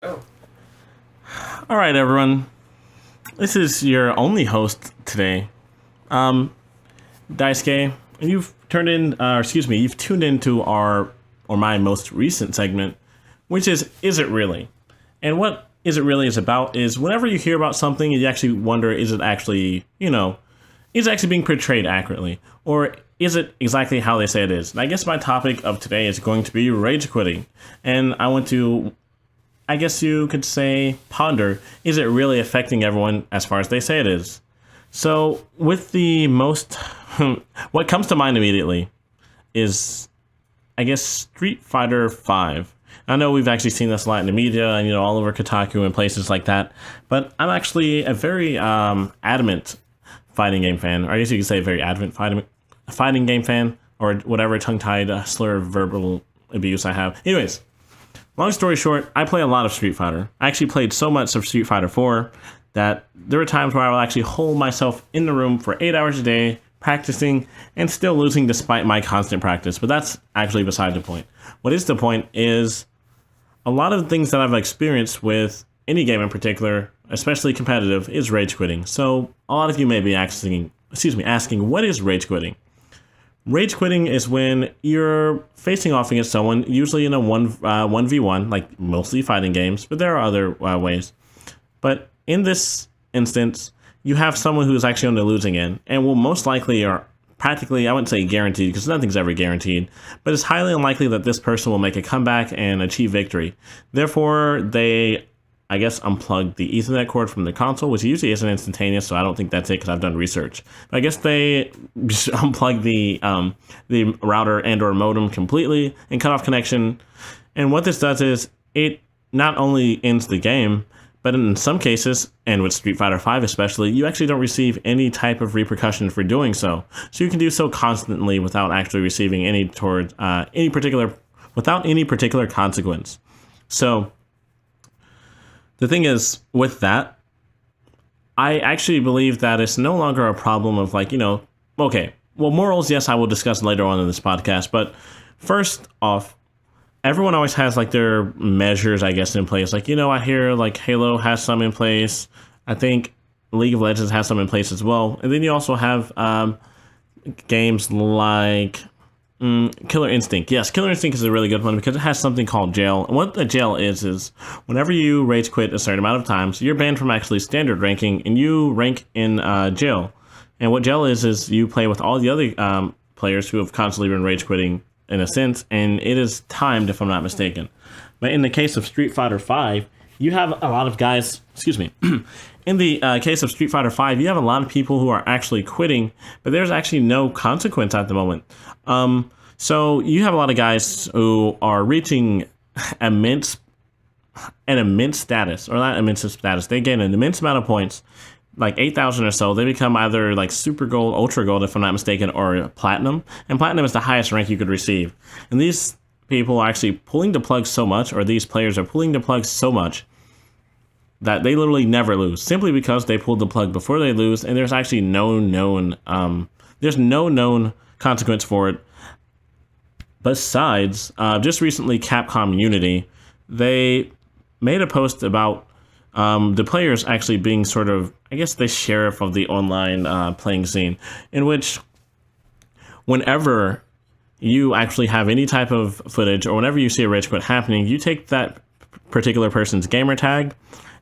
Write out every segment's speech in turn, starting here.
All right, everyone. This is your only host today, Daisuke, and you've tuned into my most recent segment, which is it really? And what Is It Really is about is whenever you hear about something, you actually wonder, is it actually, is it actually being portrayed accurately? Or is it exactly how they say it is? And I guess my topic of today is going to be rage quitting. And I want to, I guess you could say, ponder, is it really affecting everyone as far as they say it is? So, with the most, what comes to mind immediately is, I guess, Street Fighter 5. I know we've actually seen this a lot in the media and, all over Kotaku and places like that, but I'm actually a very adamant fighting game fan, or I guess you could say a very adamant fighting game fan, or whatever tongue-tied slur of verbal abuse I have. Anyways, long story short, I play a lot of Street Fighter. I actually played so much of Street Fighter 4 that there were times where I will actually hold myself in the room for 8 hours a day, practicing, and still losing despite my constant practice. But that's actually beside the point. What is the point is a lot of the things that I've experienced with any game in particular, especially competitive, is rage quitting. So a lot of you may be asking, what is rage quitting? Rage quitting is when you're facing off against someone, usually in a 1v1, like mostly fighting games, but there are other ways. But in this instance, you have someone who's actually on the losing end and will most likely, or practically, I wouldn't say guaranteed because nothing's ever guaranteed, but it's highly unlikely that this person will make a comeback and achieve victory. Therefore, they, I guess, unplug the Ethernet cord from the console, which usually isn't instantaneous, so I don't think that's it because I've done research. But I guess they just unplug the router and or modem completely and cut off connection. And what this does is it not only ends the game, but in some cases, and with Street Fighter 5 especially, you actually don't receive any type of repercussion for doing so. So you can do so constantly without actually receiving without any particular consequence. So the thing is, with that, I actually believe that it's no longer a problem of morals, yes, I will discuss later on in this podcast, but first off, everyone always has their measures, I guess, in place. I hear Halo has some in place. I think League of Legends has some in place as well. And then you also have games like Killer Instinct. Yes, Killer Instinct is a really good one because it has something called jail. And what the jail is whenever you rage quit a certain amount of times, you're banned from actually standard ranking and you rank in jail. And what jail is you play with all the other players who have constantly been rage quitting in a sense, and it is timed if I'm not mistaken. But in the case of Street Fighter 5, you have a lot of guys, in the case of Street Fighter 5, you have a lot of people who are actually quitting, but there's actually no consequence at the moment. So you have a lot of guys who are reaching an immense status, or not immense status, they gain an immense amount of points, like 8,000 or so. They become either super gold, ultra gold, if I'm not mistaken, or platinum. And platinum is the highest rank you could receive. And these people are actually pulling the plug so much, or these players are pulling the plug so much, that they literally never lose, simply because they pulled the plug before they lose, and there's actually no known consequence for it. Besides, just recently, Capcom Unity, they made a post about the players actually being sort of, I guess, the sheriff of the online playing scene, in which whenever you actually have any type of footage or whenever you see a rage quit happening, you take that particular person's gamer tag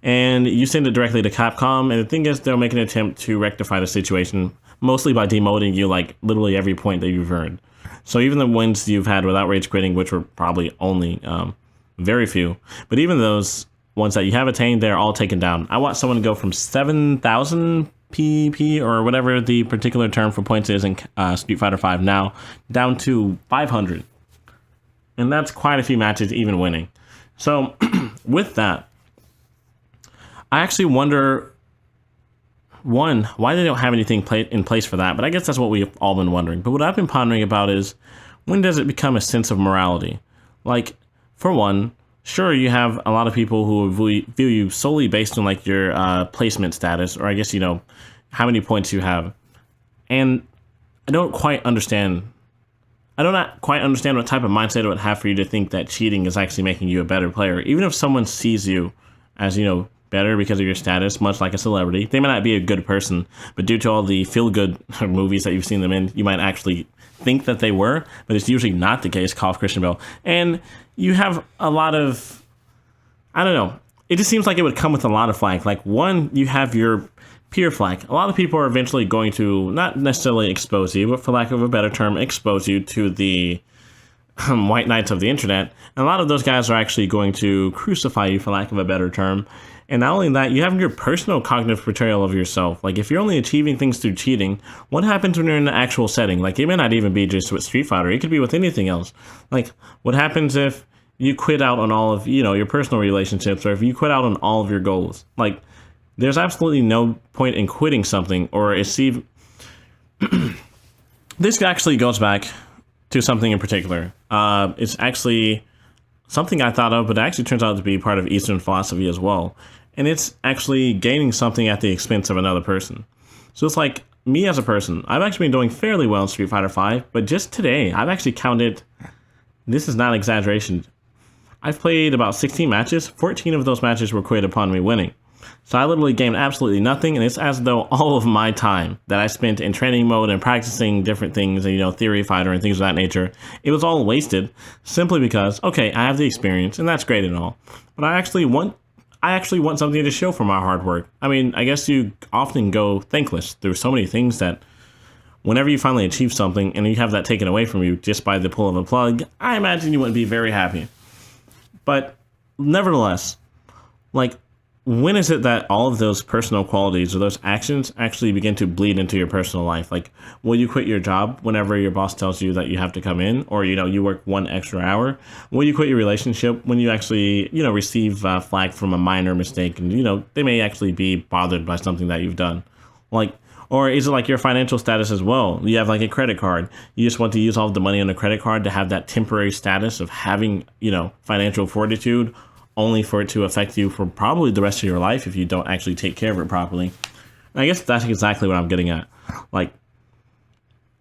and you send it directly to Capcom. And the thing is, they'll make an attempt to rectify the situation, mostly by demoting you literally every point that you've earned. So even the wins you've had without rage quitting, which were probably only very few, but even those ones that you have attained, they're all taken down. I want someone to go from 7,000 PP or whatever the particular term for points is in Street Fighter 5 now, down to 500. And that's quite a few matches even winning. So with that, I actually wonder, one, why they don't have anything in place for that. But I guess that's what we've all been wondering. But what I've been pondering about is, when does it become a sense of morality? For one, sure, you have a lot of people who view you solely based on your placement status, or I guess, how many points you have. And I don't quite understand I do not quite understand what type of mindset it would have for you to think that cheating is actually making you a better player. Even if someone sees you as, better because of your status, much like a celebrity, they might not be a good person, but due to all the feel-good movies that you've seen them in, you might actually think that they were, but it's usually not the case. Call of Christian Bale. And you have a lot of, I don't know, it just seems like it would come with a lot of flack. Like, one, you have your peer flack. A lot of people are eventually going to not necessarily expose you, but for lack of a better term, expose you to the white knights of the internet. And a lot of those guys are actually going to crucify you, for lack of a better term. And not only that, you have your personal cognitive portrayal of yourself. Like, if you're only achieving things through cheating, what happens when you're in the actual setting? Like, it may not even be just with Street Fighter. It could be with anything else. Like, what happens if you quit out on all of, your personal relationships, or if you quit out on all of your goals? Like, there's absolutely no point in quitting something, or this actually goes back to something in particular. It's actually something I thought of, but it actually turns out to be part of Eastern philosophy as well. And it's actually gaining something at the expense of another person. So it's like, me as a person, I've actually been doing fairly well in Street Fighter V, but just today, I've actually counted, this is not exaggeration, I've played about 16 matches. 14 of those matches were quit upon me winning. So I literally gained absolutely nothing, and it's as though all of my time that I spent in training mode and practicing different things, and theory fighter and things of that nature, it was all wasted simply because, okay, I have the experience, and that's great and all, but I actually want something to show for my hard work. I mean, I guess you often go thankless through so many things that whenever you finally achieve something and you have that taken away from you just by the pull of a plug, I imagine you wouldn't be very happy. But nevertheless, like, when is it that all of those personal qualities or those actions actually begin to bleed into your personal life? Like, will you quit your job whenever your boss tells you that you have to come in, or, you work 1 extra hour? Will you quit your relationship when you actually, receive flack from a minor mistake, and, they may actually be bothered by something that you've done? Like, or is it like your financial status as well? You have like a credit card. You just want to use all of the money on the credit card to have that temporary status of having, financial fortitude, only for it to affect you for probably the rest of your life if you don't actually take care of it properly. And I guess that's exactly what I'm getting at. Like,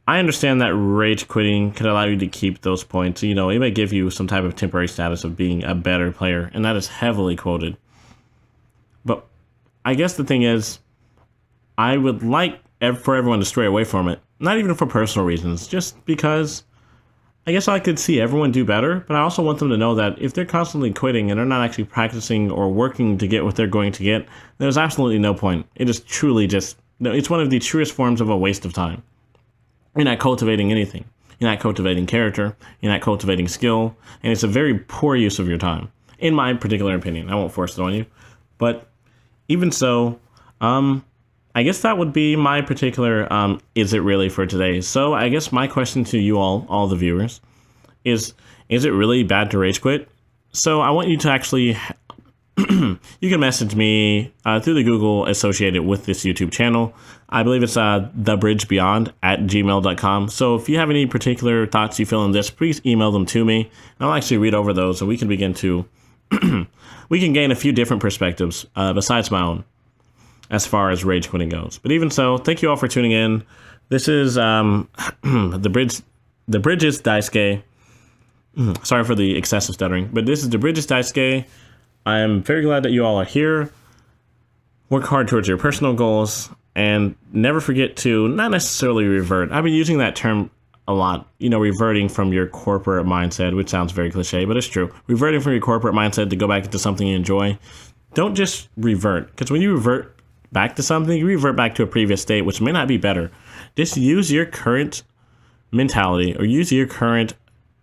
I understand that rage quitting could allow you to keep those points. It may give you some type of temporary status of being a better player, and that is heavily quoted. But I guess the thing is, I would like for everyone to stray away from it. Not even for personal reasons, just because I guess I could see everyone do better, but I also want them to know that if they're constantly quitting and they're not actually practicing or working to get what they're going to get, there's absolutely no point. It is truly it's one of the truest forms of a waste of time. You're not cultivating anything. You're not cultivating character. You're not cultivating skill. And it's a very poor use of your time, in my particular opinion. I won't force it on you. But even so, I guess that would be my particular is it really for today. So I guess my question to you all the viewers, is it really bad to rage quit? So I want you to actually, you can message me through the Google associated with this YouTube channel. I believe it's thebridgebeyond@gmail.com. So if you have any particular thoughts you feel on this, please email them to me. And I'll actually read over those so we can begin to, we can gain a few different perspectives besides my own, as far as rage quitting goes. But even so, thank you all for tuning in. This is the Bridges Daisuke. Sorry for the excessive stuttering, but this is the Bridges Daisuke. I am very glad that you all are here. Work hard towards your personal goals, and never forget to not necessarily revert. I've been using that term a lot, reverting from your corporate mindset, which sounds very cliche, but it's true. Reverting from your corporate mindset to go back into something you enjoy. Don't just revert, because when you revert back to something, you revert back to a previous state, which may not be better. Just use your current mentality or use your current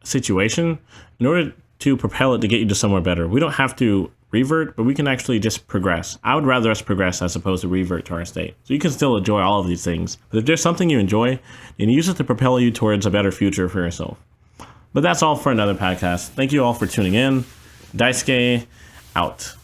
situation in order to propel it to get you to somewhere better. We don't have to revert, but we can actually just progress. I would rather us progress as opposed to revert to our state. So you can still enjoy all of these things. But if there's something you enjoy, then use it to propel you towards a better future for yourself. But that's all for another podcast. Thank you all for tuning in. Daisuke out.